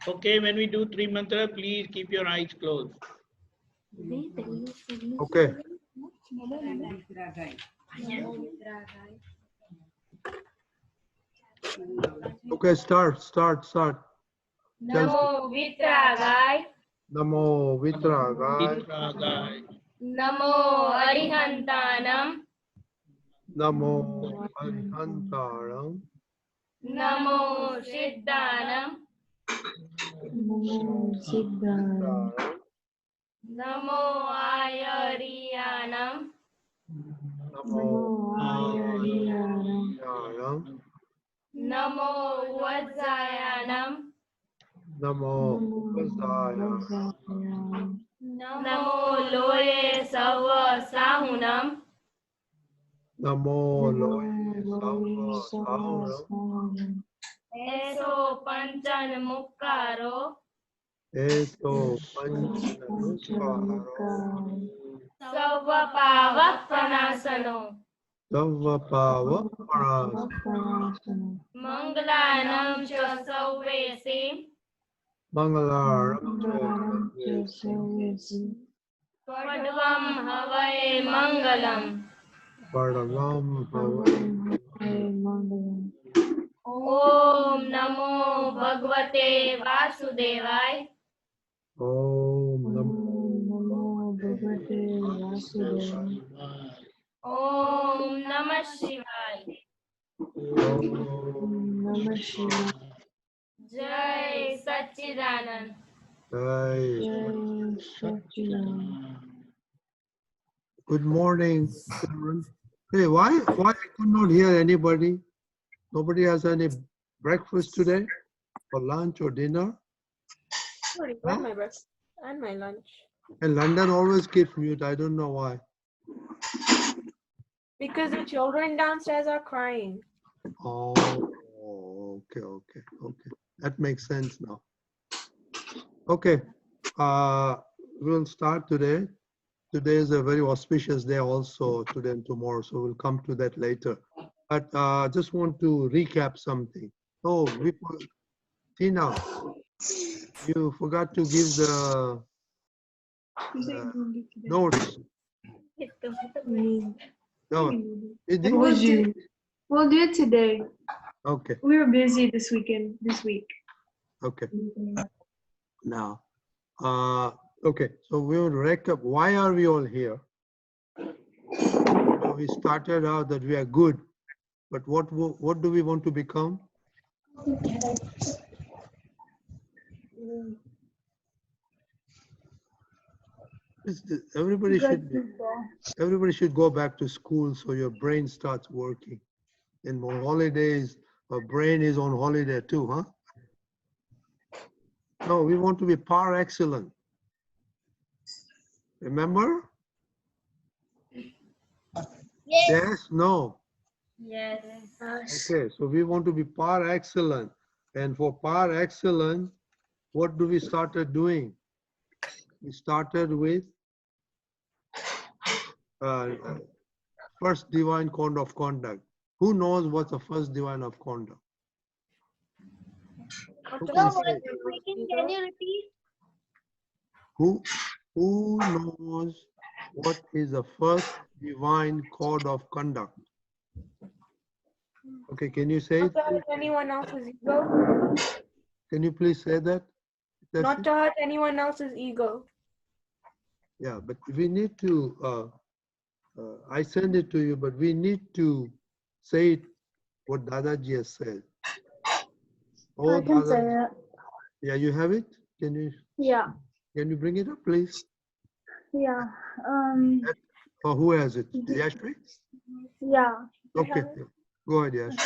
Okay, when we do three mantra, please keep your eyes closed. Okay. Okay, start. Namo Vitragai. Namo Vitragai. Vitragai. Namo Arihantanam. Namo Arihantaram. Namo Siddhanam. Namo Ayariyanam. Namo Ariyanam. Namo Vajjayanam. Namo Vajjayanam. Namo Loye Sava Sahunam. Namo Loye Sahunam. Eso Panchan Mukkaro. Eto Panchamukkaro. Sava Pavak Panasano. Savvapava Parasana. Mangalanam Cha Sauvesi. Mangalaram Padvam Havai Mangalam. Pardavam Havai. Om Namo Bhagavate Vasudevai. Om Namo Bhagavate Vasudevaya. Om Namah Shivaya. Om Namah Shivaya. Jai Satchidanand. Jai Good morning, children. Hey, why I could not hear anybody? Nobody has any breakfast today, or lunch or dinner? Sorry, got my breakfast and my lunch. And London always keeps mute. I don't know why. Because the children downstairs are crying. Oh, okay. That makes sense now. Okay, we'll start today. Today is a very auspicious day also, today and tomorrow, so we'll come to that later. But just want to recap something. Oh, Tina, you forgot to give the notes. No, We'll do it today. okay. We were busy this week. Okay. Now, okay, so we will recap. Why are we all here? So we started out that we are good, but what do we want to become? Everybody should go back to school so your brain starts working. In more holidays, our brain is on holiday too, huh? No, we want to be par excellent. Remember? Yes, no. Yes. Okay, so we want to be par excellent. And for par excellent, what do we started doing? We started with first divine code of conduct. Who knows what's the first divine of conduct? Who can say? Can you repeat? Who knows what is the first divine code of conduct? Okay, can you say Not it? to hurt anyone else's ego. Can you please say that? Not to hurt anyone else's ego. Yeah, but we need to, I send it to you, but we need to say it what Dadaji has said. Oh, I can Dada, say it. yeah, you have it? Can you bring it up, please? Yeah. Or who has it? Yashri? Yeah. Okay, go ahead, Yash.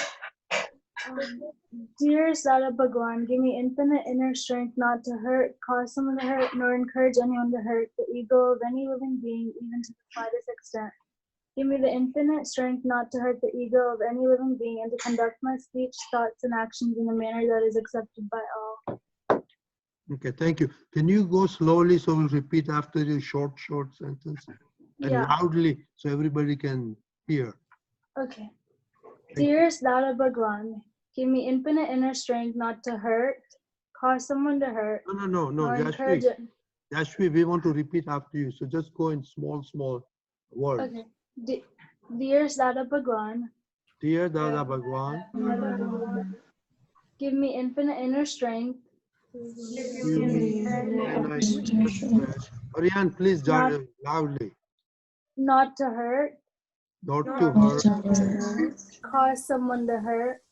Dear Dada Bhagwan, give me infinite inner strength not to hurt, cause someone to hurt, nor encourage anyone to hurt the ego of any living being, even to the slightest extent. Give me the infinite strength not to hurt the ego of any living being and to conduct my speech, thoughts, and actions in a manner that is accepted by all. Okay, thank you. Can you go slowly so we'll repeat after you short sentence? And loudly so everybody can hear. Okay. Dearest Dada Bhagwan, give me infinite inner strength not to hurt, cause someone to hurt, No, no, nor encourage Yashvi. it. Yashvi, we want to repeat after you. So just go in small words. Okay. Dear Dada Bhagwan, Dear Dada Bhagwan, give me infinite inner strength Aryan, please Not- loudly. not to hurt, Not to hurt. cause someone to hurt,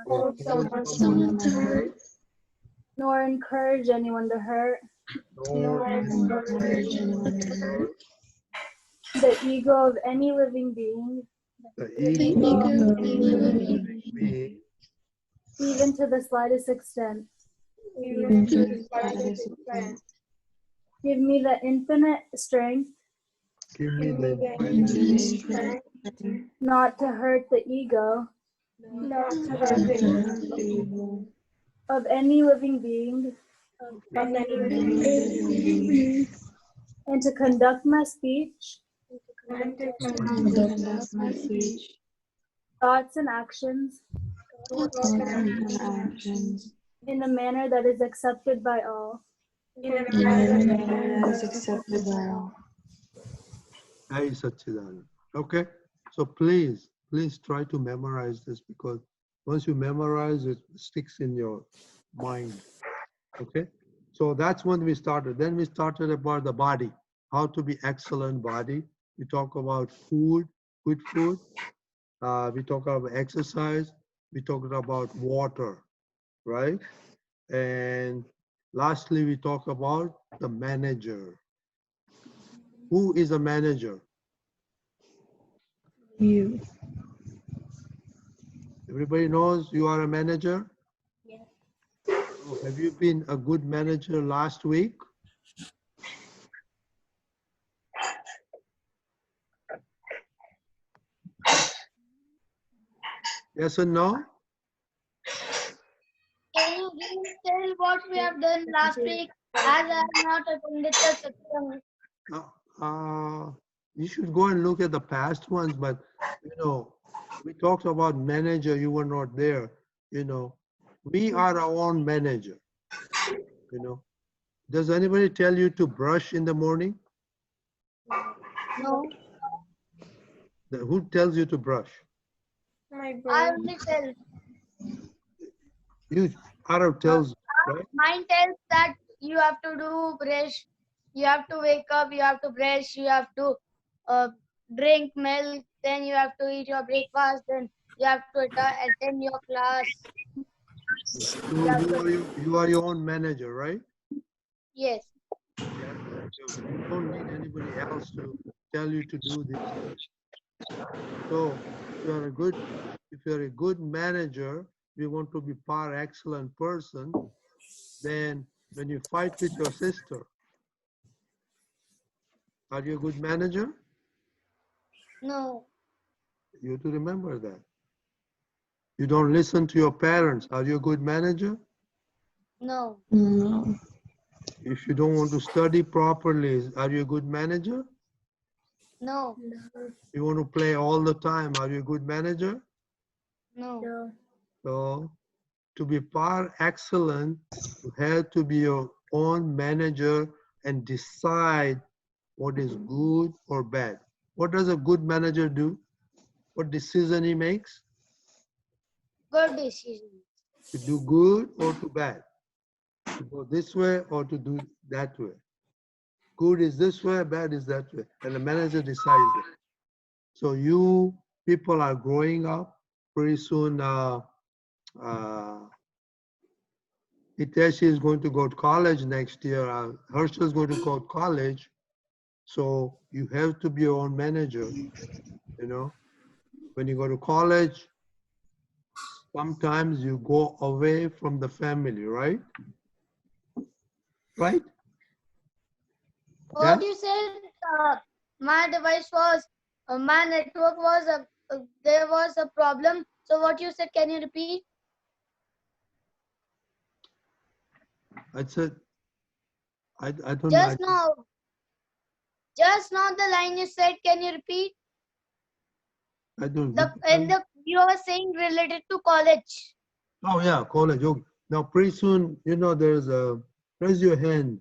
or cause someone to hurt, nor encourage anyone to hurt. nor encourage anyone to hurt. The ego of any living being, The ego of any living being, even to the slightest extent. Give me the infinite strength give me the infinite strength not to hurt the ego of any living being, and to conduct my speech, thoughts, and actions in a manner that is accepted by all. Jai Satchidanand. Okay, so please try to memorize this, because once you memorize it, it sticks in your mind. Okay, so that's when we started. Then we started about the body, how to be excellent body. We talk about food, good food. We talk about exercise. We talked about water, right? And lastly, we talk about the manager. Who is a manager? You. Everybody knows you are a manager? Yes. Oh, have you been a good manager last week? Yes or no? Can you tell what we have done last week, as I have not attended the satsang? You should go and look at the past ones, but we talked about manager, you were not there. We are our own manager. Does anybody tell you to brush in the morning? No, Who tells you to brush? My I brother. only tell. You, Arav tells, right? Mine tells that you have to do brush, you have to wake up, you have to brush, you have to drink milk, then you have to eat your breakfast, then you have to attend your class. So you are your own manager, right? Yes. So you don't need anybody else to tell you to do this. So if you're a good manager, you want to be par excellent person, then when you fight with your sister, are you a good manager? No. You have to remember that. You don't listen to your parents, are you a good manager? No. No. If you don't want to study properly, are you a good manager? No. You want to play all the time, are you a good manager? No. So to be par excellent, you have to be your own manager and decide what is good or bad. What does a good manager do? What decision he makes? Good decision. To do good or to bad? To go this way or to do that way? Good is this way, bad is that way. And the manager decides it. So you people are growing up. Pretty soon, Hiteshi is going to go to college next year. Hershel is going to go to college. So you have to be your own manager. When you go to college, sometimes you go away from the family, right? Right? What Yeah? you said, my device was, my network was, there was a problem. So what you said, can you repeat? I said, I don't know. Just now the line you said, can you repeat? I don't. You were saying related to college. Oh yeah, college. Okay. Now, pretty soon, you know, there's a, raise your hand.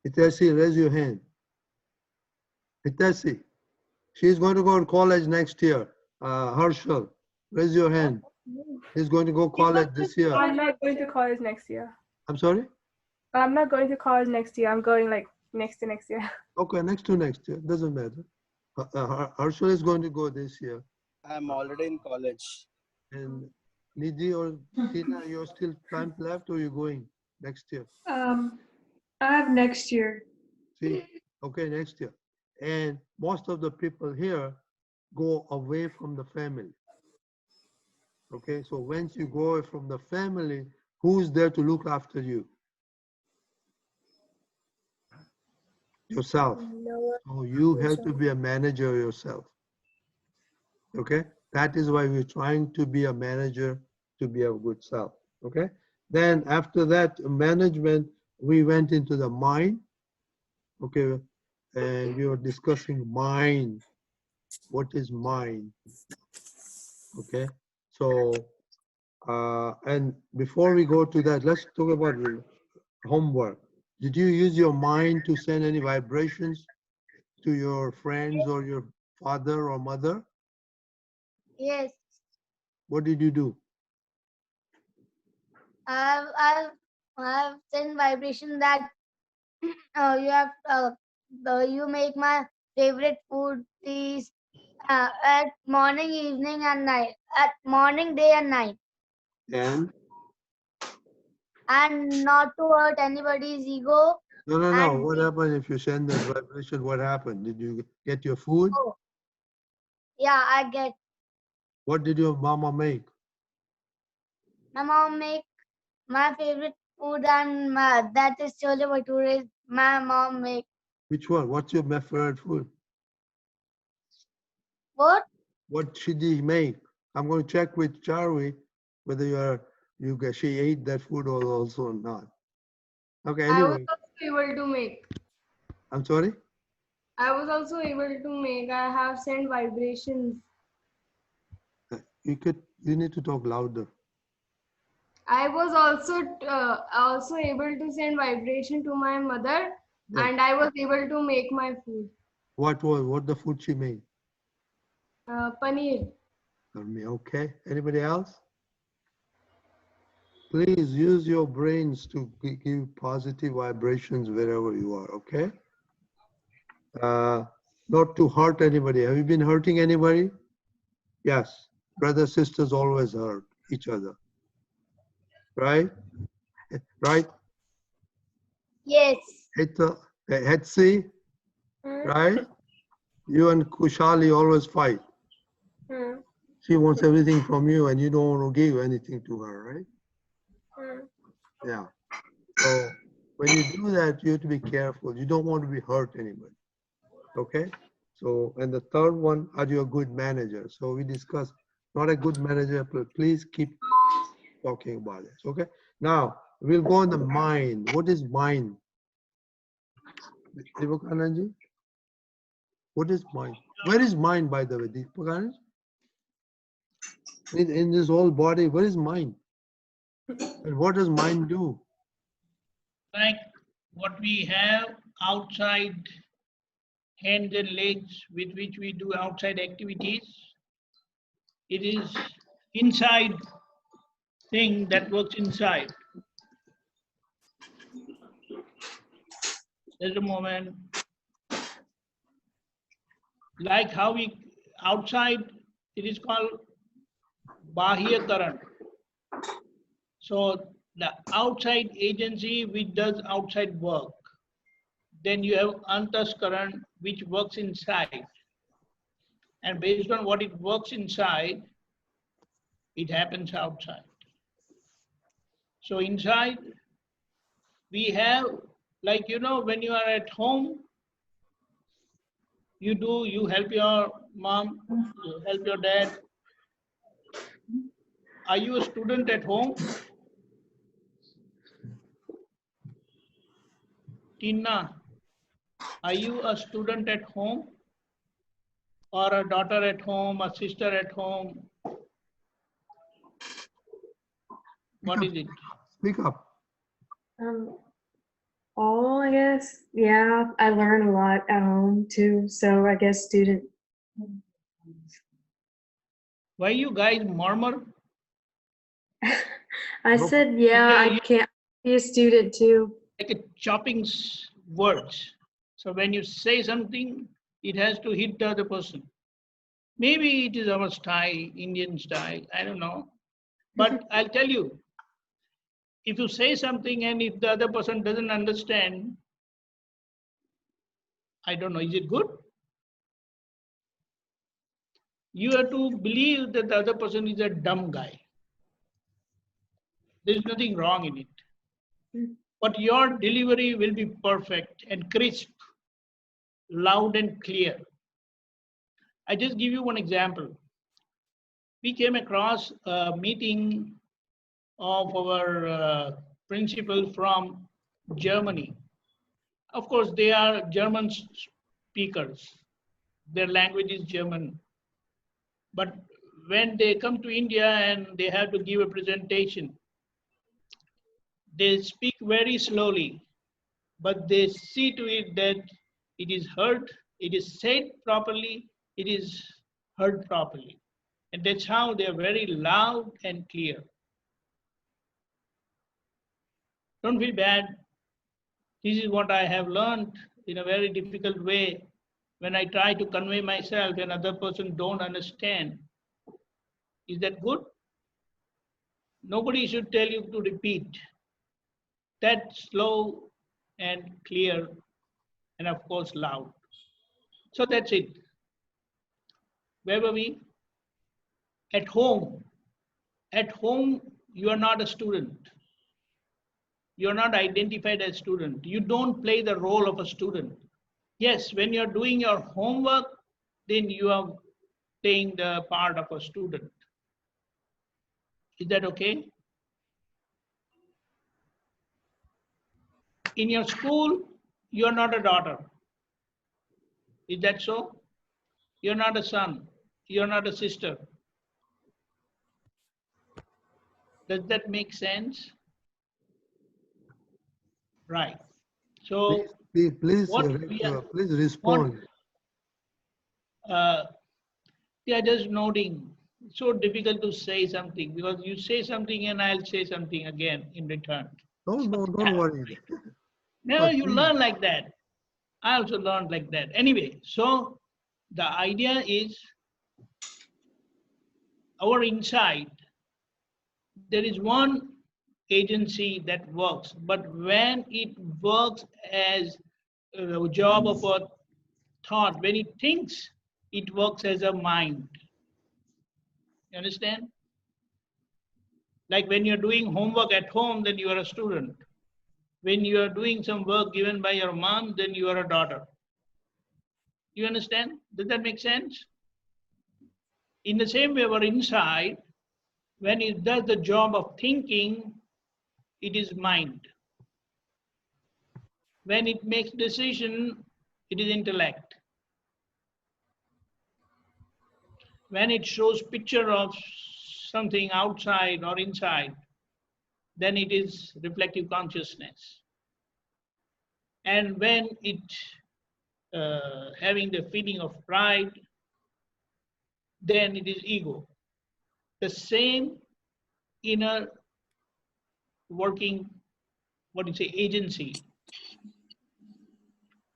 Hitachi, raise your hand. Hitachi, she's going to go to college next year. Harshal, raise your hand. He's going to go college this year. I'm not going to college next year. I'm sorry? I'm not going to college next year. I'm going like next to next year. Okay, next year. Doesn't matter. Harshal is going to go this year. I'm already in college. And Nidhi or Tina, you're still time left or you're going next year? I have next year. See, okay, next year. And most of the people here go away from the family. Okay, so once you go away from the family, who's there to look after you? Yourself. So you have to be a manager yourself. Okay, that is why we're trying to be a manager to be a good self. Okay, then after that management, we went into the mind. Okay, and we were discussing mind. What is mind? Okay, so and before we go to that, let's talk about homework. Did you use your mind to send any vibrations to your friends or your father or mother? Yes. What did you do? I've sent vibration that you have you make my favorite food, please, at morning, evening, and night. At morning, day, and night, and not to hurt anybody's ego. No. And What happened if you send that vibration? What happened? Did you get your food? oh, yeah, I get. What did your mama make? My mom make my favorite food, and that is chole bhature. My mom make. Which one? What's your favorite food? What? What should he make? I'm going to check with Charvi whether she ate that food or also not. Okay, I was anyway. also able to make. I'm sorry? I was also able to make. I have sent vibrations. You need to talk louder. I was also able to send vibration to my mother, Yeah. and I was able to make my food. What the food she made? Paneer. Okay. Anybody else? Please use your brains to give positive vibrations wherever you are, okay? Not to hurt anybody. Have you been hurting anybody? Yes. Brothers, sisters always hurt each other. Right? Right? Yes. Hetzi, right? You and Kushali always fight. She wants everything from you and you don't want to give anything to her, right? Yeah. So when you do that, you have to be careful. You don't want to be hurt anybody. Okay? So, and the third one, are you a good manager? So we discussed, not a good manager, but please keep talking about it. Okay? Now, we'll go on the mind. What is mind? Deepakanadji? What is mind? Where is mind, by the way, Deepakanadji? In this whole body, where is mind? And what does mind do? Like what we have outside hands and legs with which we do outside activities, it is inside thing that works inside. There's a moment. Like how we outside, it is called Bahya Karan. So the outside agency which does outside work. Then you have Antaskaran which works inside. And based on what it works inside, it happens outside. So inside, we have, like, you know, when you are at home, you help your mom, you help your dad. Are you a student at home? Tina, are you a student at home? Or a daughter at home, a sister at home? What is it? Speak up. All, I guess. Yeah, I learn a lot at home too. So I guess student. Why you guys murmur? I Nope. said, yeah, I can't be a student too. Like a chopping words. So when you say something, it has to hit the other person. Maybe it is our style, Indian style, I don't know. But I'll tell you, if you say something and if the other person doesn't understand, I don't know, is it good? You have to believe that the other person is a dumb guy. There's nothing wrong in it. But your delivery will be perfect and crisp, loud and clear. I just give you one example. We came across a meeting of our principal from Germany. Of course, they are German speakers. Their language is German. But when they come to India and they have to give a presentation, they speak very slowly, but they see to it that it is heard, it is said properly, it is heard properly. And that's how they are very loud and clear. Don't feel bad. This is what I have learned in a very difficult way. When I try to convey myself and other person don't understand, is that good? Nobody should tell you to repeat. That slow and clear and of course loud. So that's it. Where were we? At home. At home, you are not a student. You are not identified as student. You don't play the role of a student. Yes, when you're doing your homework, then you are playing the part of a student. Is that okay? In your school, you're not a daughter. Is that so? You're not a son. You're not a sister. Does that make sense? Right. So Please respond. Yeah, just noting. It's so difficult to say something because you say something and I'll say something again in return. Don't worry. No, But you please. learn like that. I also learned like that. Anyway, so the idea is our inside, there is one agency that works, but when it works as a job of a thought, when it thinks, it works as a mind. You understand? Like when you're doing homework at home, then you are a student. When you are doing some work given by your mom, then you are a daughter. You understand? Does that make sense? In the same way, our inside, when it does the job of thinking, it is mind. When it makes decision, it is intellect. When it shows picture of something outside or inside, then it is reflective consciousness. And when it having the feeling of pride, then it is ego. The same inner working, what do you say, agency.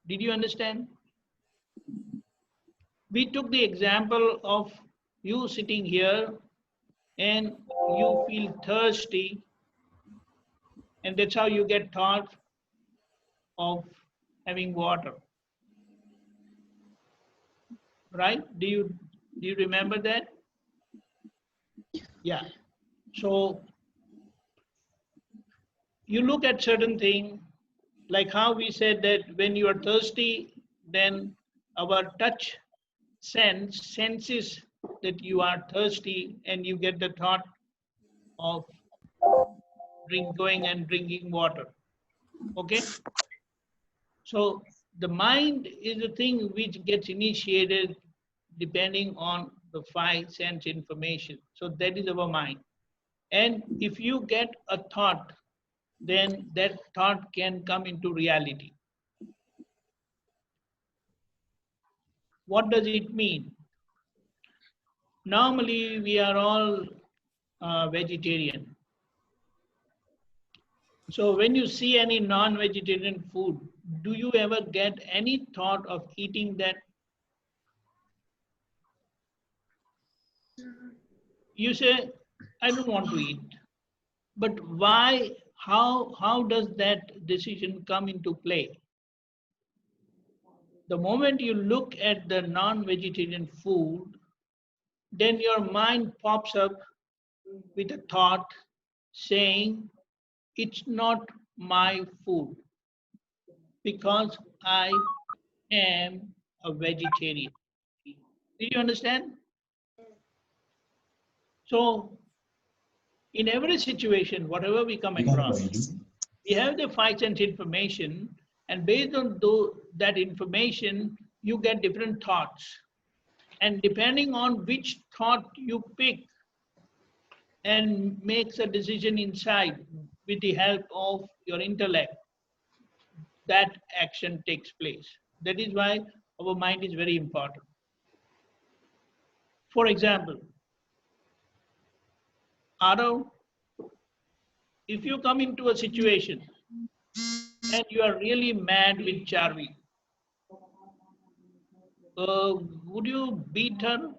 Did you understand? We took the example of you sitting here and you feel thirsty, and that's how you get thought of having water. Right? Do you remember that? Yeah. So you look at certain thing, like how we said that when you are thirsty, then our touch senses that you are thirsty and you get the thought of going and drinking water. Okay? So the mind is the thing which gets initiated depending on the 5 sense information. So that is our mind. And if you get a thought, then that thought can come into reality. What does it mean? Normally, we are all vegetarian. So when you see any non-vegetarian food, do you ever get any thought of eating that? You say, I don't want to eat. But why, how does that decision come into play? The moment you look at the non-vegetarian food, then your mind pops up with a thought saying, it's not my food because I am a vegetarian. Do you understand? So, in every situation, whatever we come across, we have the five sense information, and based on that information, you get different thoughts. And depending on which thought you pick and makes a decision inside with the help of your intellect, that action takes place. That is why our mind is very important. For example, Arav, if you come into a situation and you are really mad with Charvi, would you beat her?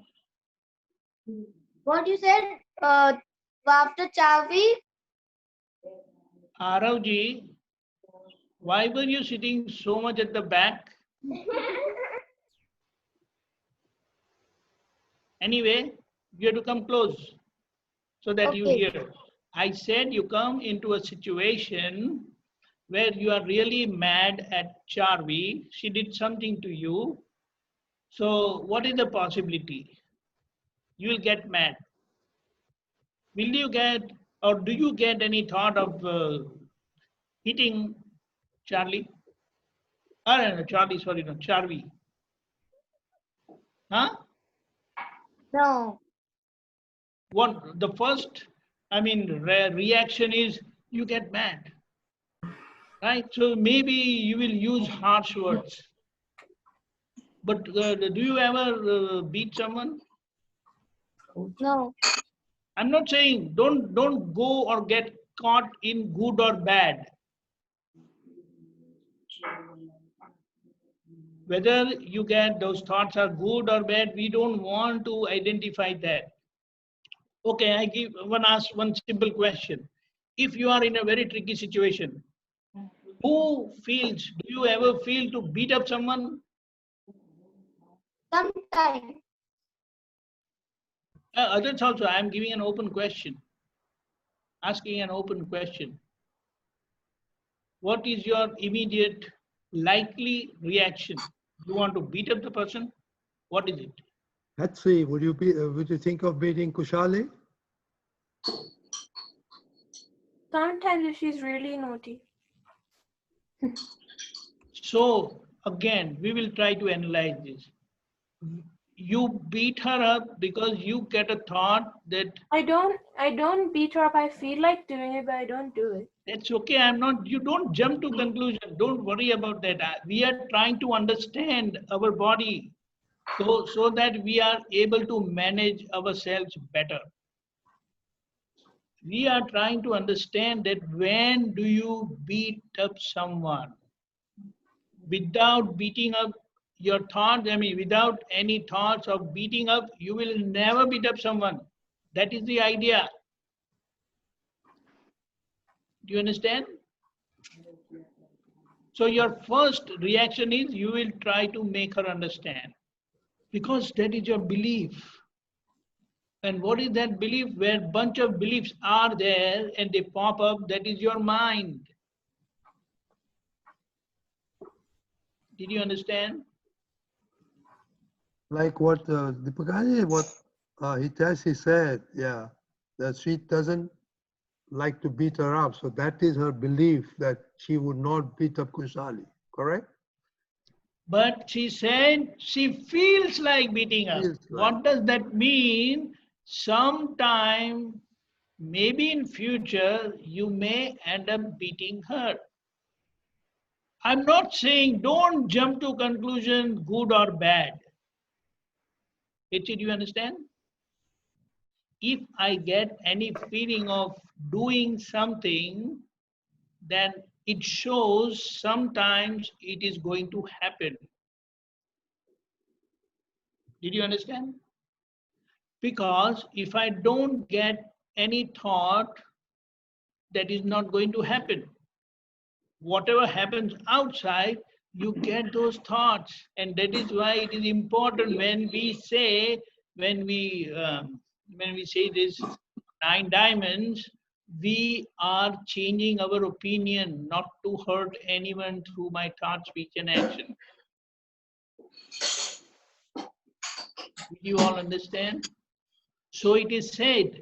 What you said after Chavi? Aravji, why were you sitting so much at the back? Anyway, you have to come close so that you Okay. hear. I said you come into a situation where you are really mad at Charvi. She did something to you. So what is the possibility? You will get mad. Will you get, or do you get any thought of hitting Charlie? No, Charlie, sorry, no, Charvi. Huh? No. What the first, reaction is you get mad, right? So maybe you will use harsh words. But do you ever beat someone? No. I'm not saying don't go or get caught in good or bad. Whether you get those thoughts are good or bad, we don't want to identify that. Okay, I ask one simple question. If you are in a very tricky situation, do you ever feel to beat up someone? Sometimes. Others also, I am giving an open question, asking an open question. What is your immediate likely reaction? You want to beat up the person? What is it? Let's see, would you think of beating Kushali? Sometimes if she's really naughty. So again, we will try to analyze this. You beat her up because you get a thought that I don't beat her up. I feel like doing it, but I don't do it. that's okay. You don't jump to conclusion. Don't worry about that. We are trying to understand our body so that we are able to manage ourselves better. We are trying to understand that when do you beat up someone? Without beating up your thoughts, without any thoughts of beating up, you will never beat up someone. That is the idea. Do you understand? So your first reaction is you will try to make her understand because that is your belief. And what is that belief? Where bunch of beliefs are there and they pop up, that is your mind. Did you understand? Like what Deepakanadji, what Hitachi said, yeah, that she doesn't like to beat her up. So that is her belief that she would not beat up Kushali, correct? But she said she feels like beating up. Feels like. What does that mean? Sometime maybe in future you may end up beating her. I'm not saying don't jump to conclusion good or bad. Do you understand? If I get any feeling of doing something, then it shows sometimes it is going to happen. Did you understand? Because if I don't get any thought, that is not going to happen. Whatever happens outside, you get those thoughts. And that is why it is important when we say this 9 diamonds, we are changing our opinion not to hurt anyone through my thought, speech, and action. Do you all understand? So it is said,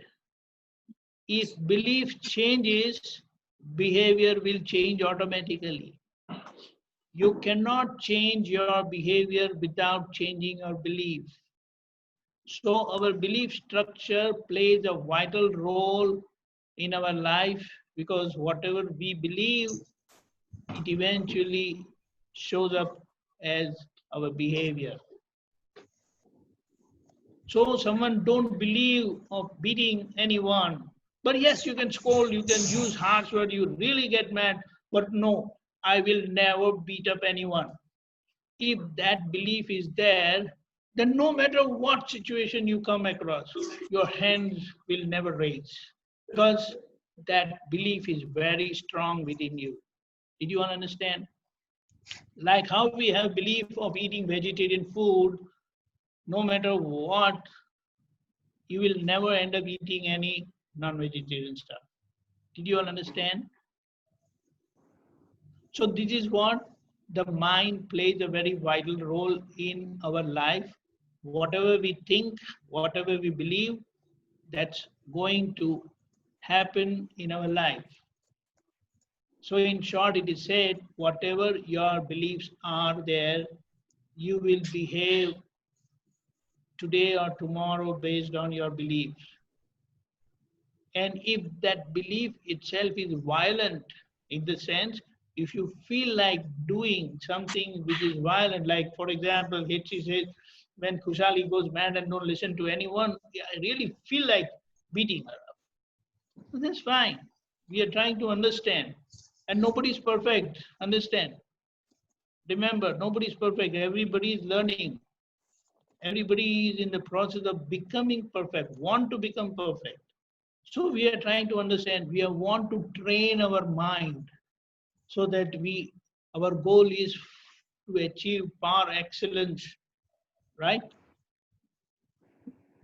if belief changes, behavior will change automatically. You cannot change your behavior without changing your belief. So our belief structure plays a vital role in our life, because whatever we believe, it eventually shows up as our behavior. So someone don't believe of beating anyone, but yes, you can scold, you can use harsh words, you really get mad, but no, I will never beat up anyone. If that belief is there, then no matter what situation you come across, your hands will never raise, because that belief is very strong within you. Did you understand? Like how we have belief of eating vegetarian food, no matter what, you will never end up eating any non-vegetarian stuff. Did you all understand? So this is what the mind plays a very vital role in our life. Whatever we think, whatever we believe, that's going to happen in our life. So in short, it is said, whatever your beliefs are there, you will behave today or tomorrow based on your beliefs. And if that belief itself is violent, in the sense, if you feel like doing something which is violent, like for example, Hitchi says, when Kushali goes mad and don't listen to anyone, I really feel like beating her up. So that's fine. We are trying to understand. And nobody is perfect, understand. Remember, nobody is perfect. Everybody is learning. Everybody is in the process of becoming perfect, want to become perfect. So we are trying to understand, we want to train our mind so that our goal is to achieve par excellence, right?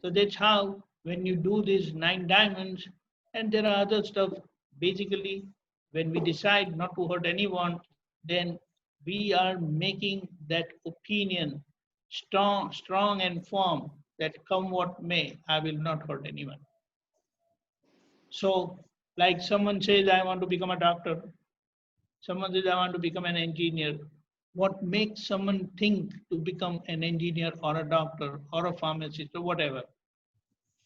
So that's how when you do these 9 diamonds, and there are other stuff, basically when we decide not to hurt anyone, then we are making that opinion strong and firm that come what may, I will not hurt anyone. So like someone says, I want to become a doctor. Someone says, I want to become an engineer. What makes someone think to become an engineer or a doctor or a pharmacist or whatever?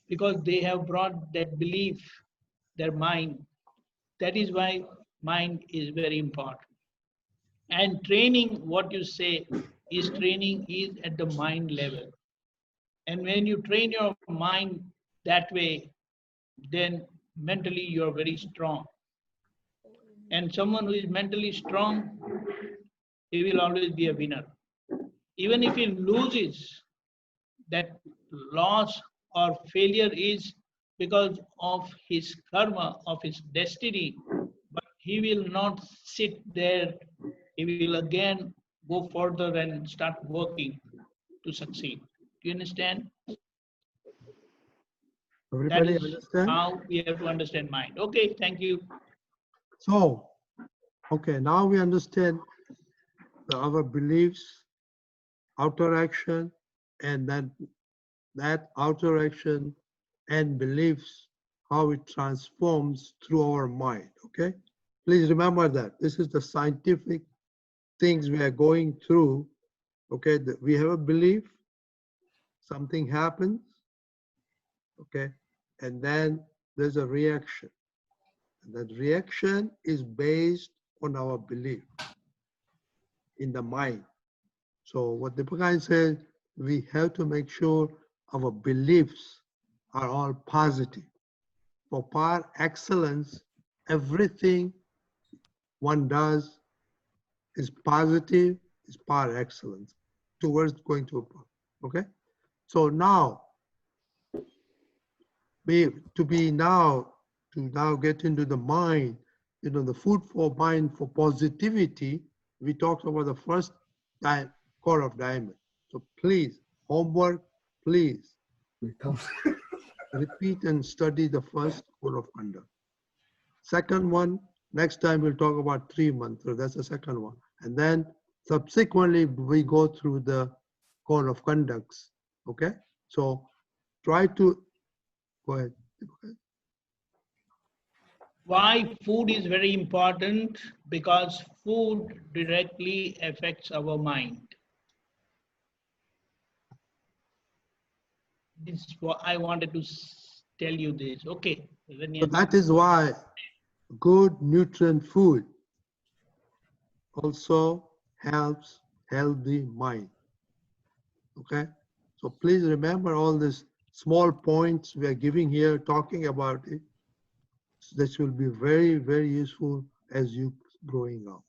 Because they have brought that belief, their mind. That is why mind is very important. And training, what you say, is training is at the mind level. And when you train your mind that way, then mentally you're very strong. And someone who is mentally strong, he will always be a winner. Even if he loses, that loss or failure is because of his karma, of his destiny, but he will not sit there. He will again go further and start working to succeed. Do you understand? Everybody That is understand? how we have to understand mind. Okay, thank you. So, okay, now we understand our beliefs, outer action, and then that outer action and beliefs, how it transforms through our mind, okay? Please remember that. This is the scientific things we are going through, okay? We have a belief, something happens, okay? And then there's a reaction. And that reaction is based on our belief in the mind. So what Deepakanadji says, we have to make sure our beliefs are all positive. For par excellence, everything one does is positive, is par excellence towards going to a par. Okay? So now, to now get into the mind, you know, the food for mind for positivity, we talked about the first core of diamond. So please, homework, please repeat and study the first core of conduct. Second one, next time we'll talk about 3 mantras. That's the second one. And then subsequently we go through the core of conducts. Okay? So try to go ahead. Why food is very important? Because food directly affects our mind. This is what I wanted to tell you this. Okay. So that is why good nutrient food also helps healthy mind. Okay? So please remember all these small points we are giving here, talking about it. This will be very, very useful as you growing up.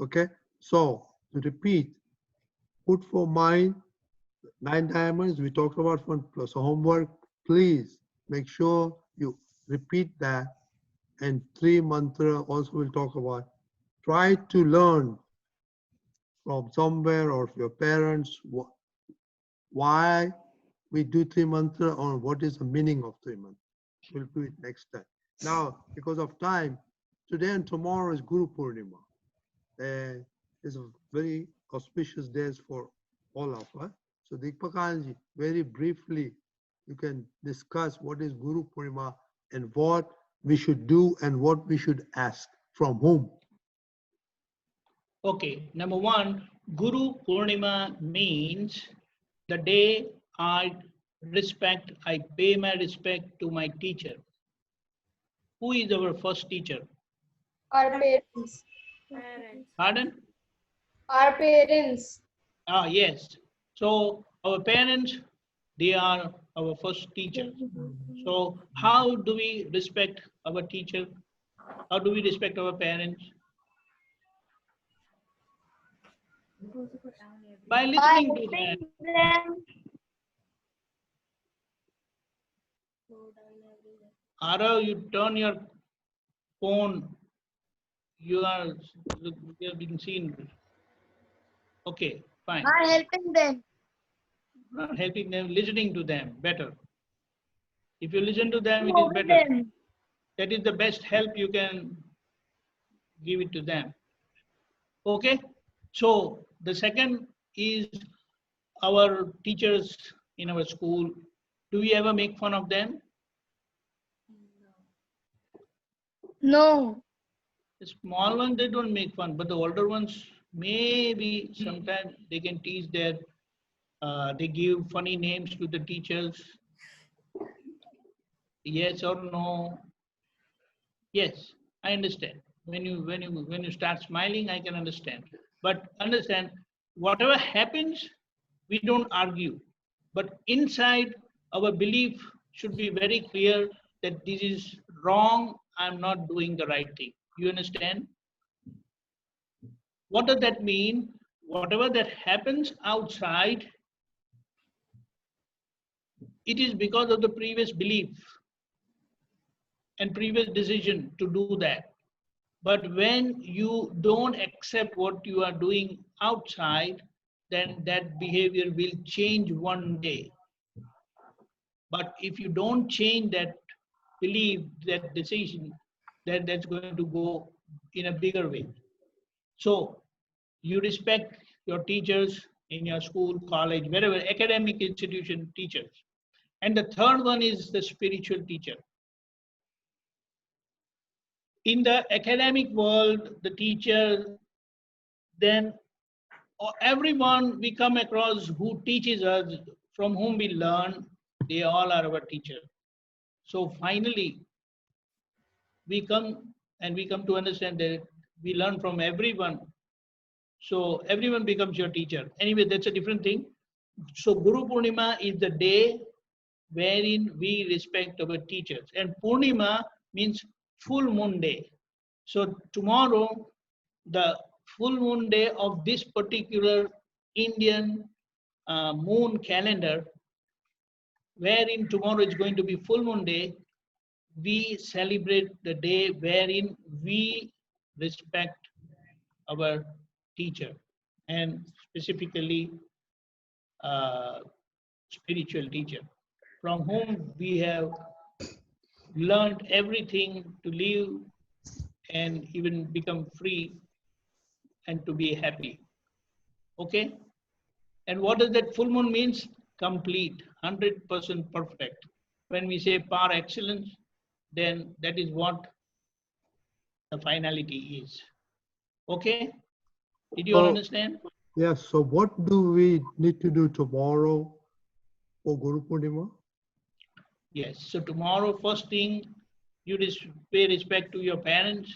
Okay? So to repeat, food for mind, 9 diamonds, we talked about one plus homework. Please make sure you repeat that. And 3 mantra also we'll talk about. Try to learn from somewhere or your parents why we do 3 mantra or what is the meaning of 3 mantra. We'll do it next time. Now, because of time, today and tomorrow is Guru Purnima. It's a very auspicious days for all of us. So Deepakanadji, very briefly, you can discuss what is Guru Purnima and what we should do and what we should ask from whom. Okay, number one, Guru Purnima means the day I pay my respect to my teacher. Who is our first teacher? Our parents. Pardon? Our parents. Ah, yes. So our parents, they are our first teachers. So how do we respect our teacher? How do we respect our parents? By listening to them. Arav, you turn your phone. You have been seen. Okay, fine. Not helping them. Not helping them, listening to them better. If you listen to them, it is Over better. them. That is the best help you can give it to them. Okay, so the second is our teachers in our school. Do we ever make fun of them? No. The small ones, they don't make fun, but the older ones, maybe sometimes they can tease their, they give funny names to the teachers. Yes or no? Yes, I understand. When you start smiling, I can understand. But understand, whatever happens, we don't argue. But inside, our belief should be very clear that this is wrong, I'm not doing the right thing. You understand? What does that mean? Whatever that happens outside, it is because of the previous belief and previous decision to do that. But when you don't accept what you are doing outside, then that behavior will change one day. But if you don't change that belief, that decision, then that's going to go in a bigger way. So you respect your teachers in your school, college, wherever, academic institution teachers. And the third one is the spiritual teacher. In the academic world, the teacher, then everyone we come across who teaches us, from whom we learn, they all are our teacher. So finally, we come to understand that we learn from everyone. So everyone becomes your teacher. Anyway, that's a different thing. So Guru Purnima is the day wherein we respect our teachers. And Purnima means full moon day. So tomorrow, the full moon day of this particular Indian moon calendar, wherein tomorrow is going to be full moon day, we celebrate the day wherein we respect our teacher, and specifically spiritual teacher, from whom we have learned everything to live and even become free and to be happy. Okay? And what does that full moon means? Complete, 100% perfect. When we say par excellence, then that is what the finality is. Okay? Did you all So, understand? yes, so what do we need to do tomorrow for Guru Purnima? Yes. So tomorrow, first thing, you pay respect to your parents,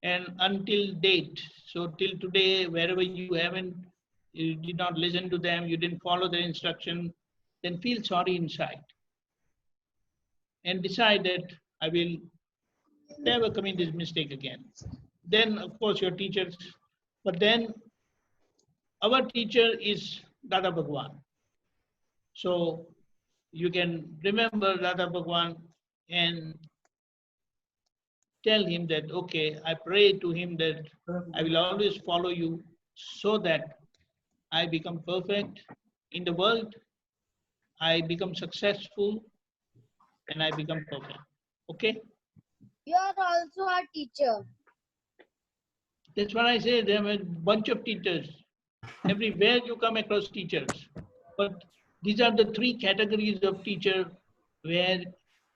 and until date. So till today, wherever you did not listen to them, you didn't follow their instruction, then feel sorry inside and decide that I will never commit this mistake again. Then, of course, your teachers, but then our teacher is Dada Bhagwan. So you can remember Dada Bhagwan and tell him that, okay, I pray to him that I will always follow you so that I become perfect in the world, I become successful, and I become perfect. Okay? You are also a teacher. That's what I say. There are a bunch of teachers. Everywhere you come across teachers. But these are the three categories of teacher where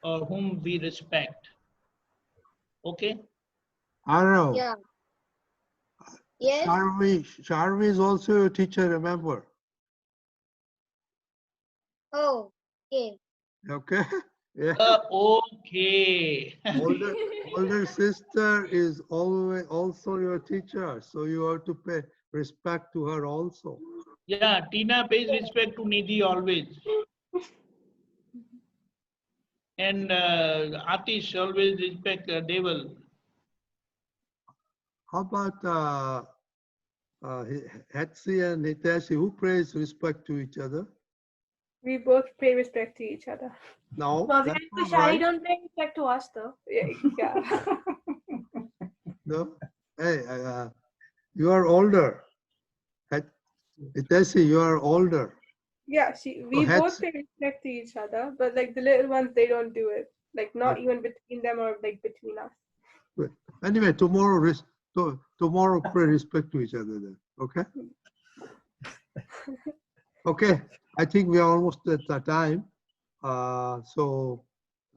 or whom we respect. Okay? Arnav, Yeah. Yes. Sharvi is also a teacher, remember? Oh, okay. Okay? Yeah. Okay. Older sister is always also your teacher, so you have to pay respect to her also. Yeah, Tina pays respect to Nidhi always. And Atish always respect Deval. How about Hetsi and Hiteshi? Who pays respect to each other? We both pay respect to each other. No, Bhavya that's and not Tushari right. don't pay respect to us though. Yeah. No. Hey, you are older. Hiteshi, you are older. Yeah, we So both pay respect to each other, but like the little ones, they don't do it. Like not Okay. even between them or like between us. Good. Anyway, tomorrow pay respect to each other then. Okay? Okay. I think we are almost at the time. So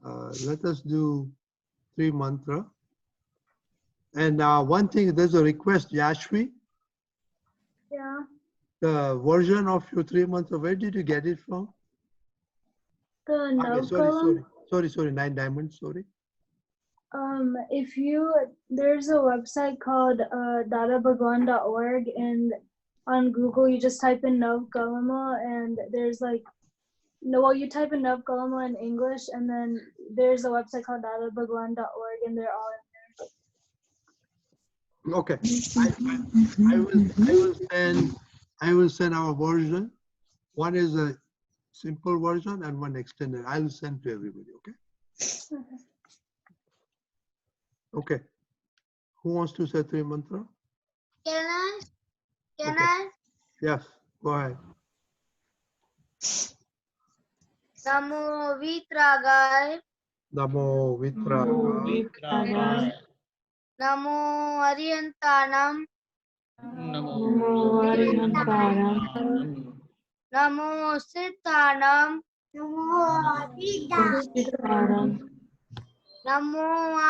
let us do 3 mantra. And one thing, there's a request, Yashvi. Yeah. The version of your 3 mantra, where did you get it from? The Okay, note column. sorry, 9 diamonds, sorry. There's a website called dadabhagwan.org, and on Google you just type in Nav Kalama, and there's like you type in Nav Kalama in English, and then there's a website called dadabhagwan.org, and they're all Okay, I will send our version. One is a simple version and one extended. I will send to everybody. Okay. Okay. Who wants to say 3 mantra? Can I? Can Okay. I? Yes. Go ahead. Namo Vitragaya. Namo Vitragaya. Namo Ariyantanam. Namo Namo Siddhanam. Namo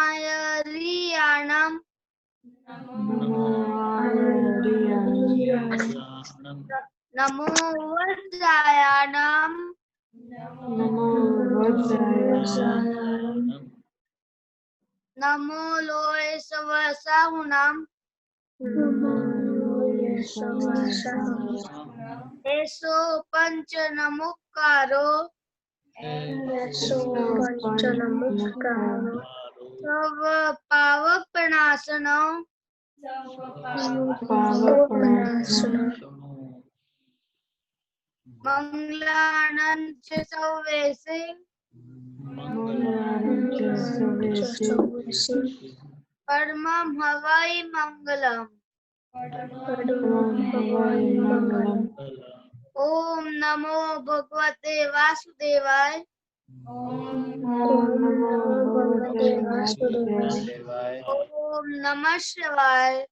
Ayariyanam. Namo Vajrayanam. Namo Buddhaya. Namo loe savasahunam. Eso pancha namukaro. Sava pavak pranasana. Manglanam cha savese. Paramam havai mangalam. Om namo bhagavate vasudevaya. Om namah shivaya.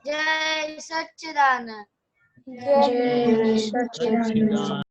Jai Satchidanand. Satchidanand.